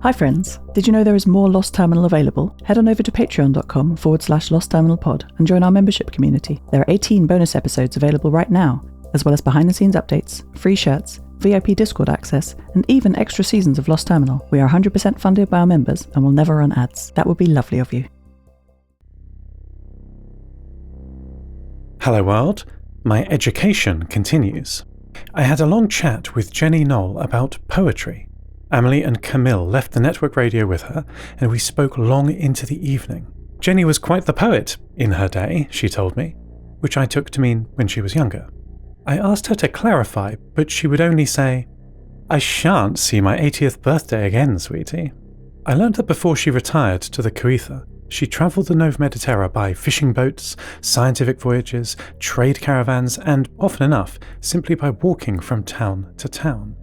Hi friends, did you know there is more Lost Terminal available? Head on over to patreon.com/Lost Terminal Pod and join our membership community. There are 18 bonus episodes available right now, as well as behind the scenes updates, free shirts, VIP Discord access, and even extra seasons of Lost Terminal. We are 100% funded by our members and will never run ads. That would be lovely of you. Hello world, my education continues. I had a long chat with Jenny Knoll about poetry. Emily and Camille left the network radio with her, and we spoke long into the evening. Jenny was quite the poet in her day, she told me, which I took to mean when she was younger. I asked her to clarify, but she would only say, "I shan't see my 80th birthday again, sweetie." I learned that before she retired to the Coether, she travelled the Nova Mediterra by fishing boats, scientific voyages, trade caravans, and, often enough, simply by walking from town to town.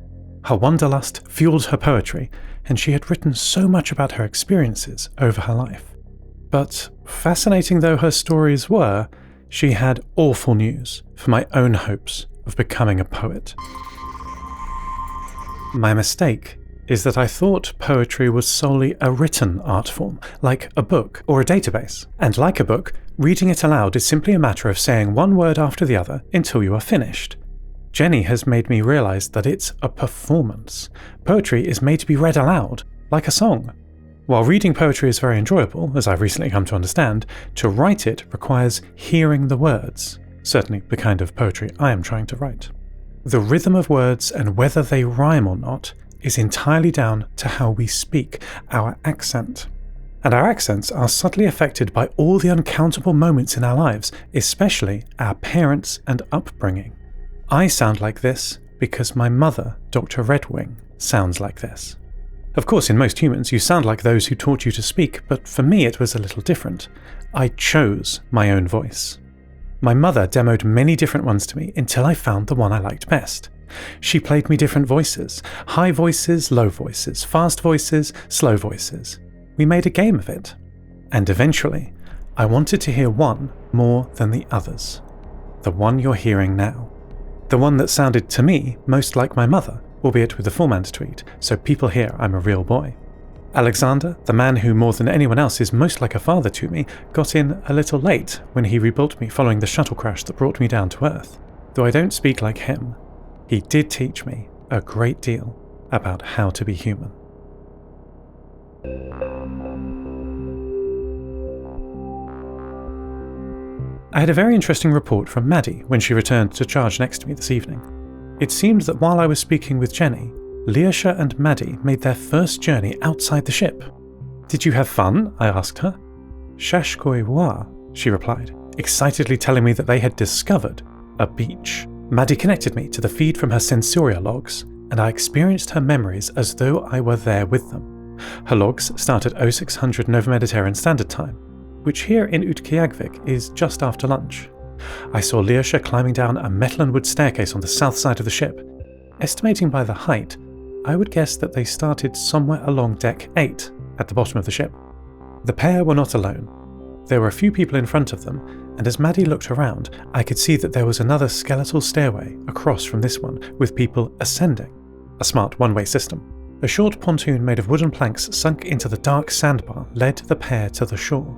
Her wanderlust fueled her poetry, and she had written so much about her experiences over her life. But, fascinating though her stories were, she had awful news for my own hopes of becoming a poet. My mistake is that I thought poetry was solely a written art form, like a book or a database. And like a book, reading it aloud is simply a matter of saying one word after the other until you are finished. Jenny has made me realise that it's a performance. Poetry is made to be read aloud, like a song. While reading poetry is very enjoyable, as I've recently come to understand, to write it requires hearing the words, certainly the kind of poetry I am trying to write. The rhythm of words and whether they rhyme or not is entirely down to how we speak, our accent. And our accents are subtly affected by all the uncountable moments in our lives, especially our parents and upbringing. I sound like this because my mother, Dr. Redwing, sounds like this. Of course, in most humans, you sound like those who taught you to speak, but for me it was a little different. I chose my own voice. My mother demoed many different ones to me until I found the one I liked best. She played me different voices, high voices, low voices, fast voices, slow voices. We made a game of it. And eventually, I wanted to hear one more than the others. The one you're hearing now. The one that sounded to me most like my mother, albeit with the Fullman's tweet, so people hear I'm a real boy. Alexander, the man who more than anyone else is most like a father to me, got in a little late when he rebuilt me following the shuttle crash that brought me down to Earth. Though I don't speak like him, he did teach me a great deal about how to be human. I had a very interesting report from Maddie when she returned to charge next to me this evening. It seemed that while I was speaking with Jenny, Lyosha and Maddie made their first journey outside the ship. "Did you have fun?" I asked her. "Shashkoi wa," she replied, excitedly telling me that they had discovered a beach. Maddie connected me to the feed from her Sensoria logs, and I experienced her memories as though I were there with them. Her logs start at 0600 Nova Mediterranean Standard Time, which here in Utqiagvik is just after lunch. I saw Lyosha climbing down a metal and wood staircase on the south side of the ship. Estimating by the height, I would guess that they started somewhere along deck 8 at the bottom of the ship. The pair were not alone. There were a few people in front of them, and as Maddie looked around, I could see that there was another skeletal stairway across from this one, with people ascending. A smart one-way system. A short pontoon made of wooden planks sunk into the dark sandbar led the pair to the shore,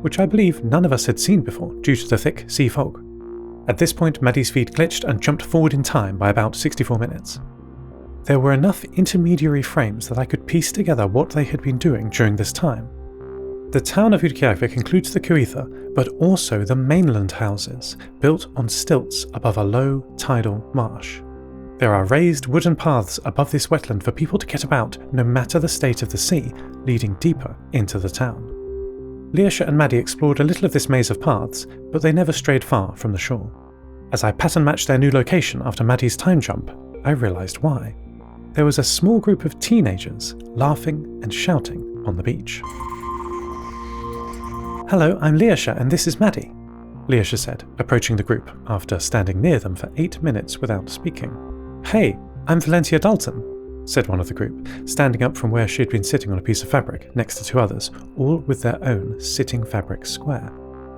which I believe none of us had seen before due to the thick sea fog. At this point, Maddie's feed glitched and jumped forward in time by about 64 minutes. There were enough intermediary frames that I could piece together what they had been doing during this time. The town of Utqiagvik includes the Coether, but also the mainland houses, built on stilts above a low tidal marsh. There are raised wooden paths above this wetland for people to get about no matter the state of the sea, leading deeper into the town. Lyosha and Maddie explored a little of this maze of paths, but they never strayed far from the shore. As I pattern matched their new location after Maddie's time jump, I realised why. There was a small group of teenagers laughing and shouting on the beach. "Hello, I'm Lyosha and this is Maddie," Lyosha said, approaching the group after standing near them for 8 minutes without speaking. "Hey, I'm Valentia Dalton," said one of the group, standing up from where she had been sitting on a piece of fabric next to 2 others, all with their own sitting fabric square.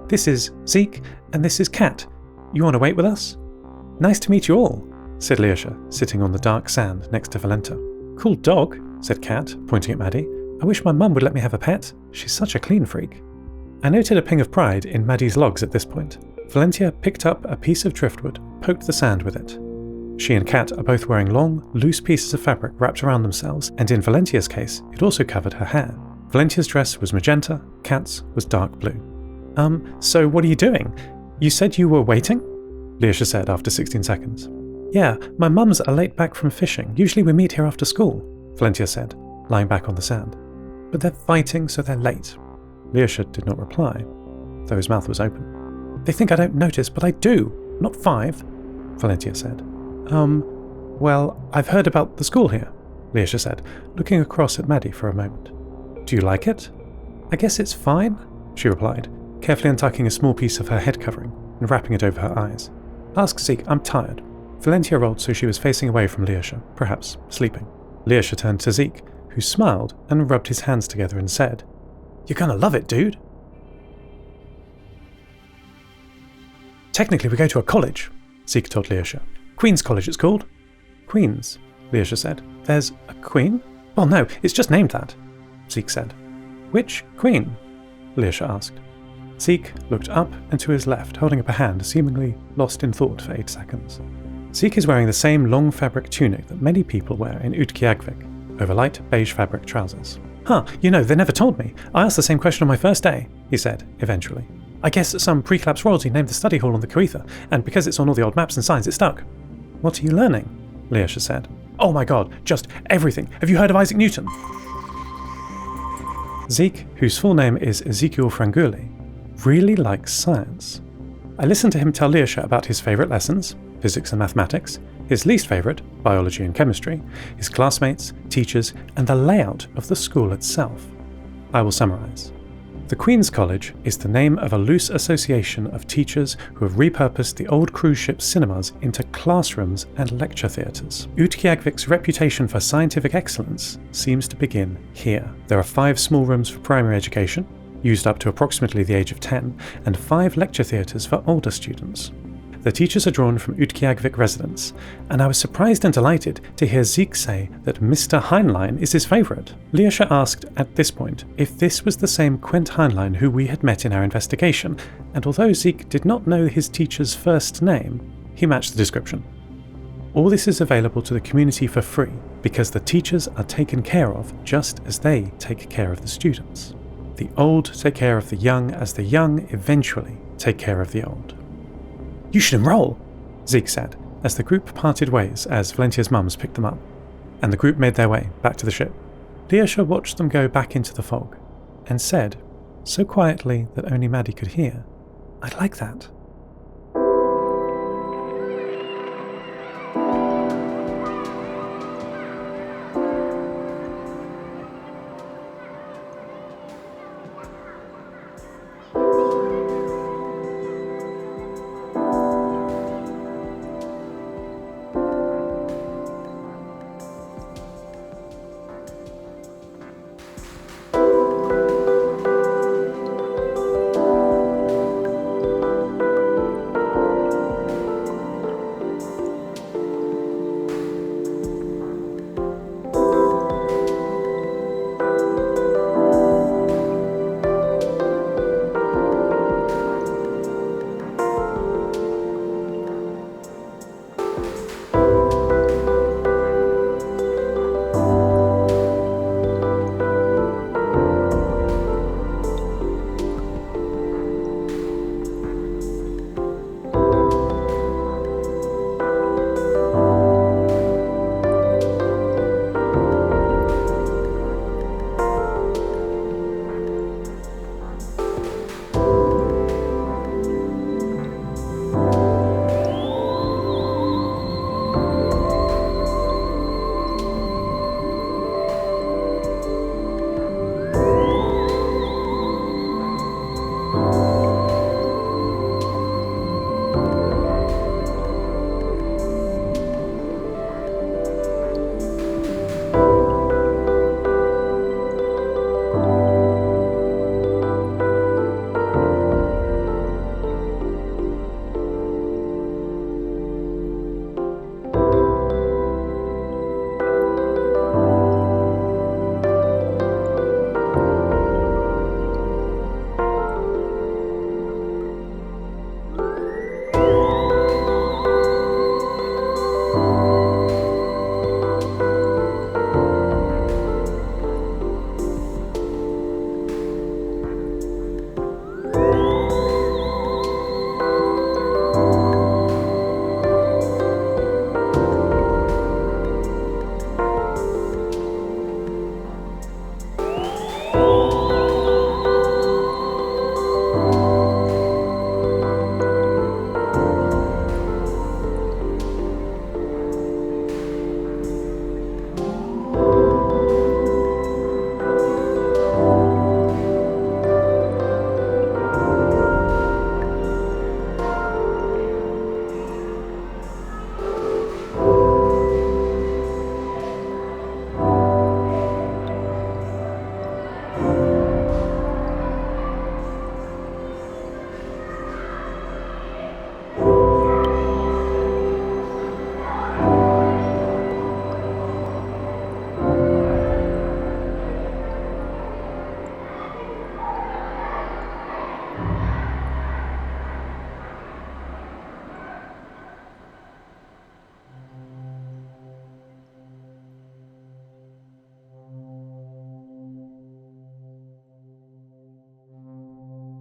"This is Zeke and this is Kat. You want to wait with us?" "Nice to meet you all," said Lyosha, sitting on the dark sand next to Valenta. "Cool dog," said Kat, pointing at Maddie. I wish my mum would let me have a pet. She's such a clean freak. I noted a ping of pride in Maddie's logs at this point. Valentia picked up a piece of driftwood, poked the sand with it. She and Kat are both wearing long, loose pieces of fabric wrapped around themselves, and in Valentia's case, it also covered her hair. Valentia's dress was magenta, Kat's was dark blue. So what are you doing? You said you were waiting? Lyosha said after 16 seconds. Yeah, my mum's are late back from fishing. Usually we meet here after school, Valentia said, lying back on the sand. But they're fighting, so they're late. Lyosha did not reply, though his mouth was open. They think I don't notice, but I do. Not 5, Valentia said. Well, I've heard about the school here, Lyosha said, looking across at Maddie for a moment. Do you like it? I guess it's fine, she replied, carefully untucking a small piece of her head covering and wrapping it over her eyes. Ask Zeke, I'm tired. Valentia rolled so she was facing away from Lyosha, perhaps sleeping. Lyosha turned to Zeke, who smiled and rubbed his hands together and said, You're gonna love it, dude. Technically we go to a college, Zeke told Lyosha. Queen's College it's called. Queen's, Lyosha said. There's a queen? Well no, it's just named that, Zeke said. Which queen? Lyosha asked. Zeke looked up and to his left, holding up a hand, seemingly lost in thought for 8 seconds. Zeke is wearing the same long fabric tunic that many people wear in Utqiagvik, over light beige fabric trousers. They never told me. I asked the same question on my first day, he said, eventually. I guess some pre-collapse royalty named the study hall on the Coetha, and because it's on all the old maps and signs, it stuck. What are you learning? Lyosha said. Oh my god, just everything. Have you heard of Isaac Newton? Zeke, whose full name is Ezekiel Franguli, really likes science. I listened to him tell Lyosha about his favourite lessons, physics and mathematics, his least favourite, biology and chemistry, his classmates, teachers, and the layout of the school itself. I will summarise. The Queen's College is the name of a loose association of teachers who have repurposed the old cruise ship cinemas into classrooms and lecture theatres. Utqiagvik's reputation for scientific excellence seems to begin here. There are 5 small rooms for primary education, used up to approximately the age of 10, and 5 lecture theatres for older students. The teachers are drawn from Utqiagvik residents, and I was surprised and delighted to hear Zeke say that Mr. Heinlein is his favourite. Lyosha asked at this point if this was the same Quent Heinlein who we had met in our investigation, and although Zeke did not know his teacher's first name, he matched the description. All this is available to the community for free, because the teachers are taken care of just as they take care of the students. The old take care of the young as the young eventually take care of the old. You should enroll, Zeke said, as the group parted ways as Valentia's mums picked them up, and the group made their way back to the ship. Lyosha watched them go back into the fog, and said, so quietly that only Maddie could hear, I'd like that.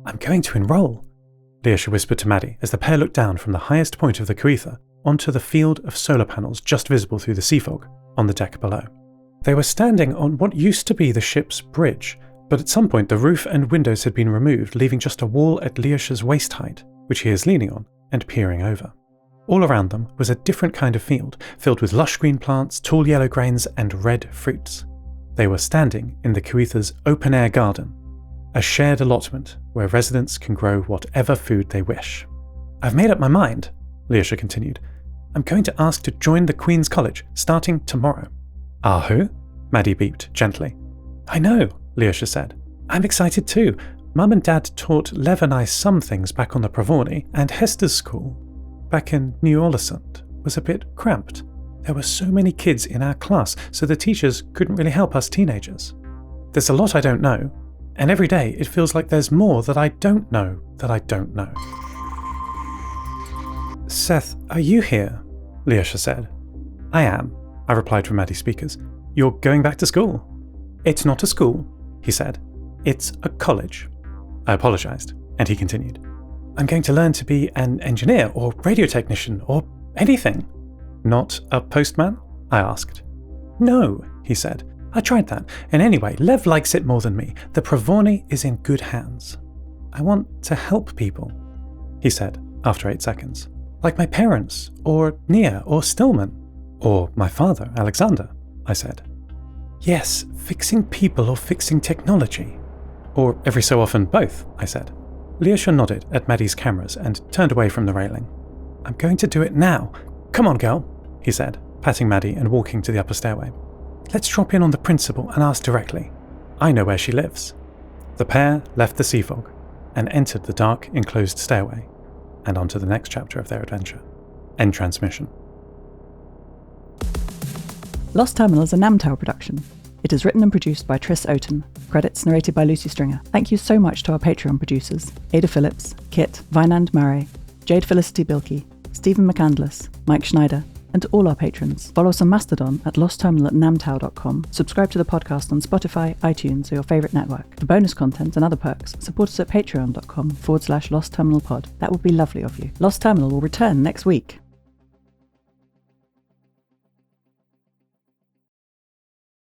I'm going to enroll, Lyosha whispered to Maddie as the pair looked down from the highest point of the Coether onto the field of solar panels just visible through the sea fog on the deck below. They were standing on what used to be the ship's bridge, but at some point the roof and windows had been removed, leaving just a wall at Lyosha's waist height, which he is leaning on and peering over. All around them was a different kind of field, filled with lush green plants, tall yellow grains, and red fruits. They were standing in the Coether's open-air garden, a shared allotment where residents can grow whatever food they wish. I've made up my mind, Lyosha continued. I'm going to ask to join the Queen's College, starting tomorrow. Who? Maddie beeped gently. I know, Lyosha said. I'm excited too. Mum and Dad taught Lev and I some things back on the Pravorny, and Hester's school, back in New Orleans, was a bit cramped. There were so many kids in our class, so the teachers couldn't really help us teenagers. There's a lot I don't know, and every day it feels like there's more that I don't know that I don't know. Seth, are you here? Lyosha said. I am, I replied from Maddie's speakers. You're going back to school? It's not a school, he said. It's a college. I apologized, and he continued. I'm going to learn to be an engineer or radio technician or anything. Not a postman? I asked. No, he said. I tried that, and anyway, Lev likes it more than me. The Pravorny is in good hands. I want to help people, he said after 8 seconds. Like my parents, or Nia, or Stillman, or my father, Alexander, I said. Yes, fixing people or fixing technology. Or every so often both, I said. Lyosha nodded at Maddie's cameras and turned away from the railing. I'm going to do it now. Come on, girl, he said, patting Maddie and walking to the upper stairway. Let's drop in on the principal and ask directly. I know where she lives. The pair left the sea fog and entered the dark, enclosed stairway and onto the next chapter of their adventure. End transmission. Lost Terminal is a Namtao production. It is written and produced by Tris Oaten. Credits narrated by Lucy Stringer. Thank you so much to our Patreon producers, Ada Phillips, Kit, Wynand Marais, Jade, Felicity, Bilkey, Stephen McCandless, Mike Schneider, and to all our patrons. Follow us on Mastodon at lostterminal@namtao.com. Subscribe to the podcast on Spotify, iTunes, or your favourite network. For bonus content and other perks, support us at patreon.com/lostterminalpod. That would be lovely of you. Lost Terminal will return next week.